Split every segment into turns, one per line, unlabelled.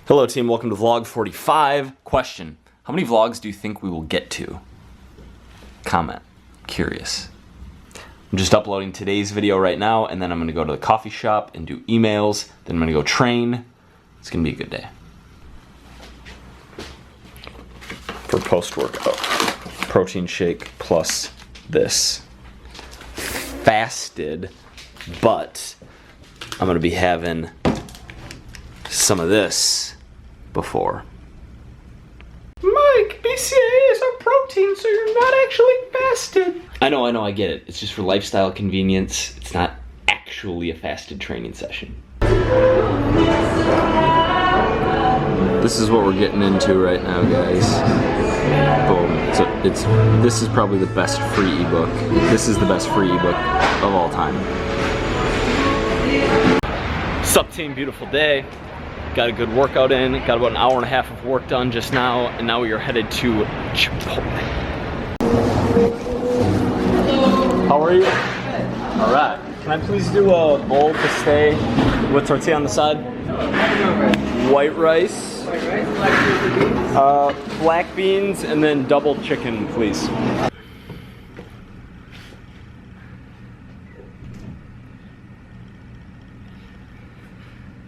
Hello team, welcome to vlog 45. Question, how many vlogs do you think we will get to? Comment, curious. I'm just uploading today's video right now, and then I'm gonna go to the coffee shop and do emails, then I'm gonna go train. It's gonna be a good day. For post-workout, protein shake plus this. Fasted, but I'm gonna be having some of this before. Mike, BCAA is a protein, so you're not actually fasted. I know, I get it. It's just for lifestyle convenience. It's not actually a fasted training session. This is what we're getting into right now, guys. Boom. So this is probably the best free ebook. This is the best free ebook of all time. Sup team, beautiful day. Got a good workout in, got about an hour and a half of work done just now, and now we are headed to Chipotle. How are you? All right. Can I please do a bowl to stay with tortilla on the side? White rice. Black beans, and then double chicken, please.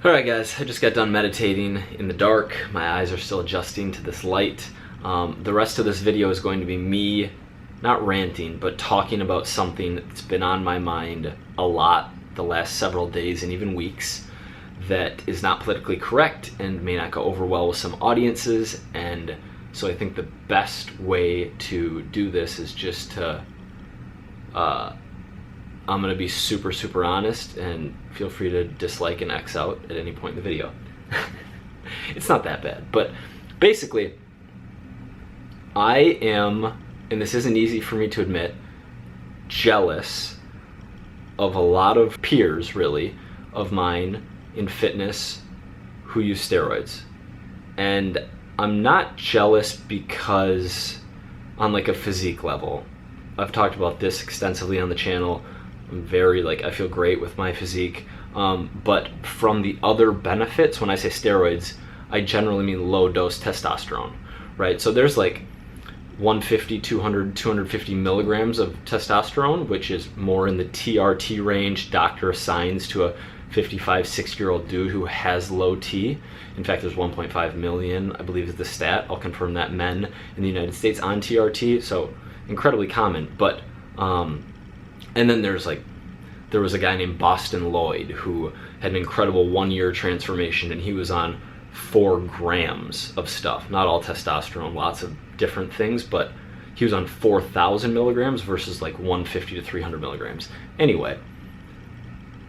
Alright guys, I just got done meditating in the dark. My eyes are still adjusting to this light. The rest of this video is going to be me, not ranting, but talking about something that's been on my mind a lot the last several days and even weeks that is not politically correct and may not go over well with some audiences. And so I think the best way to do this is just to I'm gonna be super honest, and feel free to dislike and X out at any point in the video. It's not that bad, but basically, I am, and this isn't easy for me to admit, jealous of a lot of peers, really, of mine in fitness who use steroids. And I'm not jealous because on like a physique level. I've talked about this extensively on the channel. I'm very, I feel great with my physique, but from the other benefits, when I say steroids, I generally mean low dose testosterone, right? So there's like 150, 200, 250 milligrams of testosterone, which is more in the TRT range doctor assigns to a 55, 60-year-old dude who has low T. In fact, there's 1.5 million, I believe is the stat, I'll confirm that, men in the United States on TRT, so incredibly common, but and then there was a guy named Boston Lloyd who had an incredible 1-year transformation, and he was on 4 grams of stuff. Not all testosterone, lots of different things, but he was on 4,000 milligrams versus like 150 to 300 milligrams. Anyway,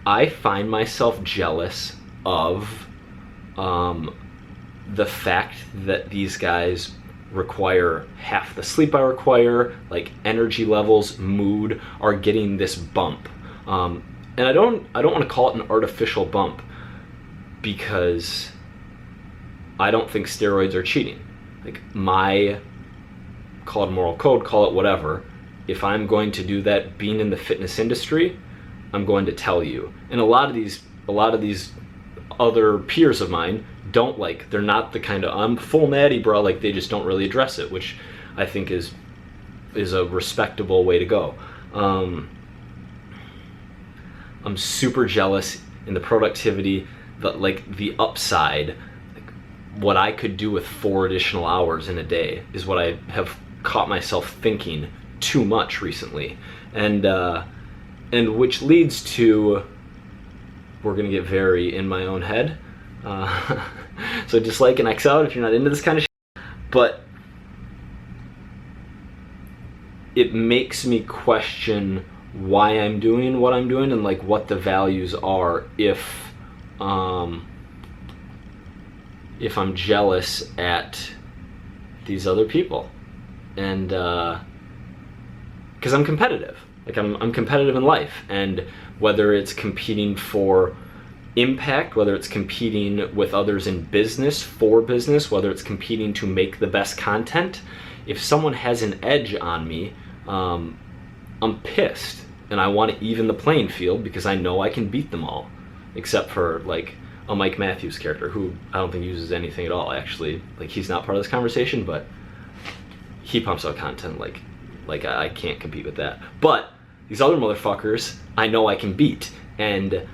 I find myself jealous of the fact that these guys require half the sleep I require, like energy levels, mood are getting this bump. And I don't want to call it an artificial bump, because I don't think steroids are cheating. Like, call it moral code, call it whatever. If I'm going to do that being in the fitness industry, I'm going to tell you. And a lot of these other peers of mine they're not the kind of, I'm full natty bro, they just don't really address it, which I think is a respectable way to go. I'm super jealous in the productivity, the upside, what I could do with 4 additional hours in a day is what I have caught myself thinking too much recently. And which leads to, we're gonna get very in my own head. So dislike and X out if you're not into this kind of shit. But it makes me question why I'm doing what I'm doing and what the values are if I'm jealous at these other people. And because I'm competitive. I'm competitive in life, and whether it's competing for impact, whether it's competing with others in business, for business, whether it's competing to make the best content, if someone has an edge on me, I'm pissed, and I want to even the playing field because I know I can beat them all, except for a Mike Matthews character, who I don't think uses anything at all, actually. Like, he's not part of this conversation, but he pumps out content like I can't compete with that. But these other motherfuckers, I know I can beat. And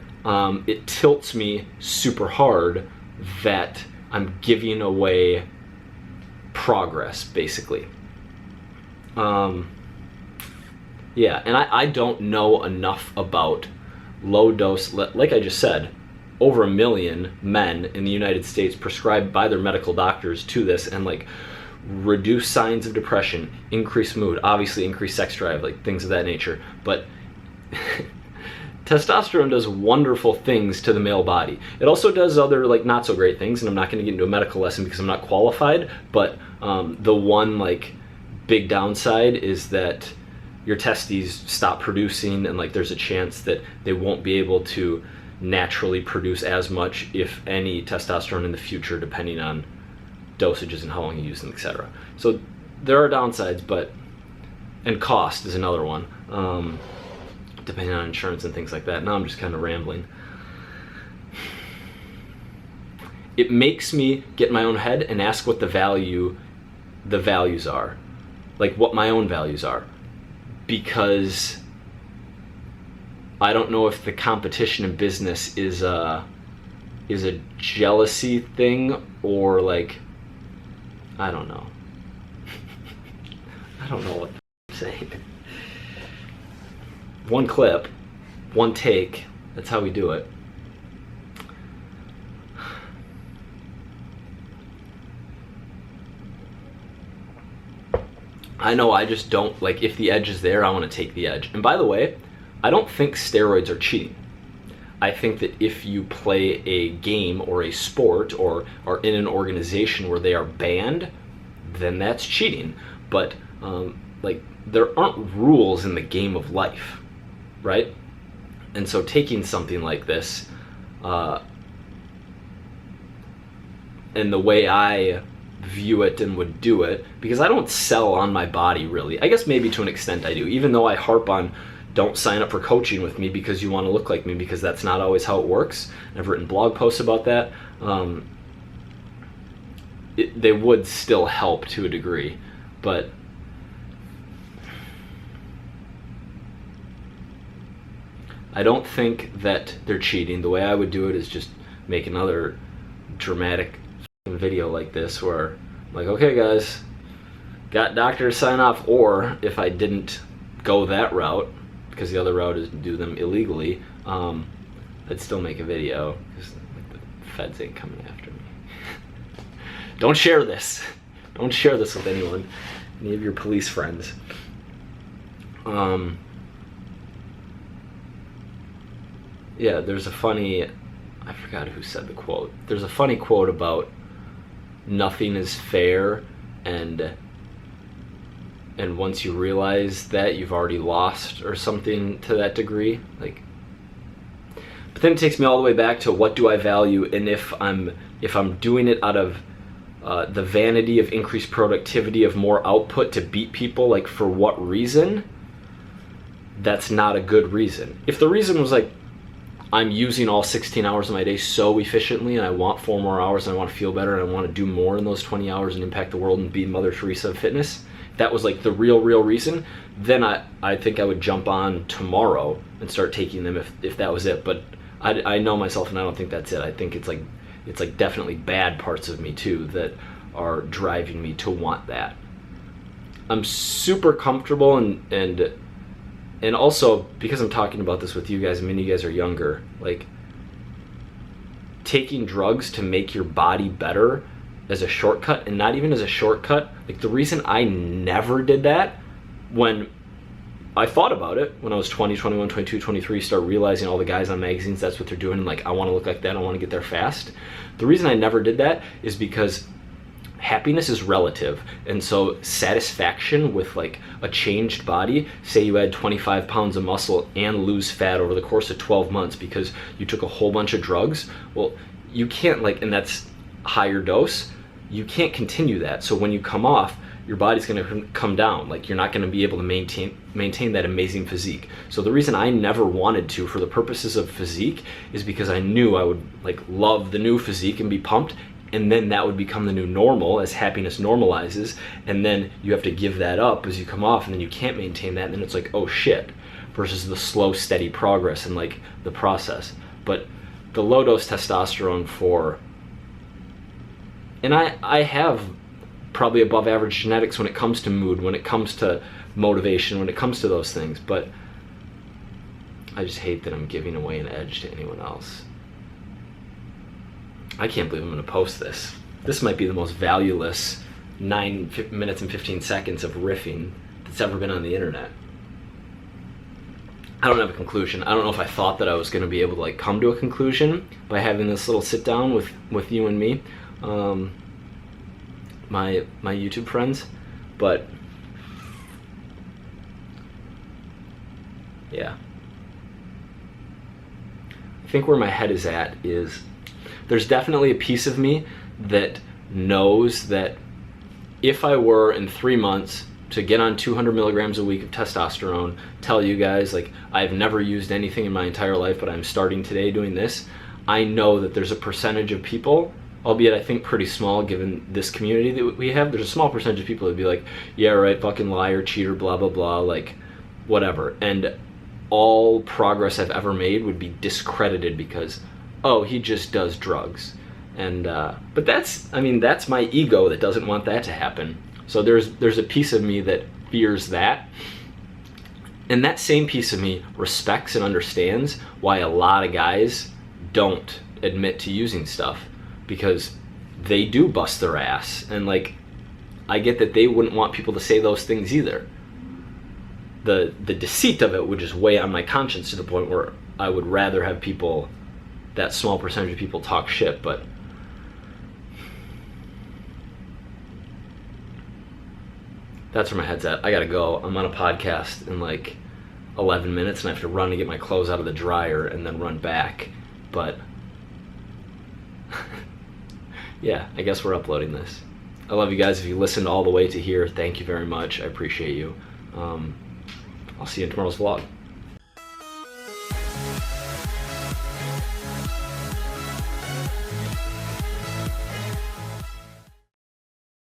it tilts me super hard that I'm giving away progress, basically. Yeah, and I don't know enough about low dose, like I just said, over 1 million men in the United States prescribed by their medical doctors to this, and like reduce signs of depression, increase mood, obviously increase sex drive, like things of that nature. But testosterone does wonderful things to the male body. It also does other like not so great things, and I'm not going to get into a medical lesson because I'm not qualified, but the one like big downside is that your testes stop producing, and like there's a chance that they won't be able to naturally produce as much, if any, testosterone in the future, depending on dosages and how long you use them, etc. So there are downsides, but, and cost is another one, depending on insurance and things like that. Now I'm just kind of rambling. It makes me get in my own head and ask what the values are, like what my own values are, because I don't know if the competition in business is a jealousy thing, or like, I don't know. I don't know what I'm saying. One clip, one take, that's how we do it. I know I just don't, like, if the edge is there, I want to take the edge. And by the way, I don't think steroids are cheating. I think that if you play a game or a sport or are in an organization where they are banned, then that's cheating. But like, there aren't rules in the game of life, right? And so taking something like this, and the way I view it and would do it, because I don't sell on my body really. I guess maybe to an extent I do, even though I harp on don't sign up for coaching with me because you want to look like me, because that's not always how it works. I've written blog posts about that. They would still help to a degree, but I don't think that they're cheating. The way I would do it is just make another dramatic video like this where I'm like, okay guys, got doctor to sign off. Or if I didn't go that route, because the other route is to do them illegally, I'd still make a video, because the feds ain't coming after me. Don't share this. Don't share this with anyone, any of your police friends. Yeah, there's a funny, I forgot who said the quote. There's a funny quote about nothing is fair, and once you realize that, you've already lost, or something to that degree. Like, but then it takes me all the way back to what do I value, and if I'm doing it out of the vanity of increased productivity, of more output to beat people, like for what reason? That's not a good reason. If the reason was like, I'm using all 16 hours of my day so efficiently, and I want 4 more hours, and I want to feel better, and I want to do more in those 20 hours and impact the world and be Mother Teresa of fitness, if that was like the real reason, then I think I would jump on tomorrow and start taking them if that was it. But I know myself, and I don't think that's it. I think it's like definitely bad parts of me too that are driving me to want that. I'm super comfortable, and also, because I'm talking about this with you guys, I mean, you guys are younger, like, taking drugs to make your body better as a shortcut, and not even as a shortcut, like, the reason I never did that, when I thought about it, when I was 20, 21, 22, 23, start realizing all the guys on magazines, that's what they're doing, and like, I want to look like that, I want to get there fast. The reason I never did that is because happiness is relative, and so satisfaction with like a changed body, say you add 25 pounds of muscle and lose fat over the course of 12 months because you took a whole bunch of drugs, well, you can't, like, and that's higher dose, you can't continue that. So when you come off, your body's going to come down. Like, you're not going to be able to maintain that amazing physique. So the reason I never wanted to, for the purposes of physique, is because I knew I would like love the new physique and be pumped, and then that would become the new normal as happiness normalizes, and then you have to give that up as you come off, and then you can't maintain that, and then it's like, oh shit, versus the slow, steady progress and like the process. But the low dose testosterone and I have probably above average genetics when it comes to mood, when it comes to motivation, when it comes to those things, but I just hate that I'm giving away an edge to anyone else. I can't believe I'm going to post this. This might be the most valueless 9 minutes and 15 seconds of riffing that's ever been on the internet. I don't have a conclusion. I don't know if I thought that I was going to be able to like come to a conclusion by having this little sit down with you and me, my YouTube friends, but yeah. I think where my head is at is there's definitely a piece of me that knows that if I were in 3 months to get on 200 milligrams a week of testosterone, tell you guys like I've never used anything in my entire life, but I'm starting today doing this, I know that there's a percentage of people, albeit I think pretty small given this community that we have, there's a small percentage of people that'd be like, yeah right, fucking liar, cheater, blah blah blah, like whatever, and all progress I've ever made would be discredited because, oh, he just does drugs. And but that's my ego that doesn't want that to happen. So there's a piece of me that fears that, and that same piece of me respects and understands why a lot of guys don't admit to using stuff, because they do bust their ass, and like I get that they wouldn't want people to say those things either. The deceit of it would just weigh on my conscience to the point where I would rather have people, that small percentage of people, talk shit. But that's where my head's at. I gotta go. I'm on a podcast in like 11 minutes and I have to run to get my clothes out of the dryer and then run back. But yeah, I guess we're uploading this. I love you guys. If you listened all the way to here, thank you very much. I appreciate you. I'll see you in tomorrow's vlog.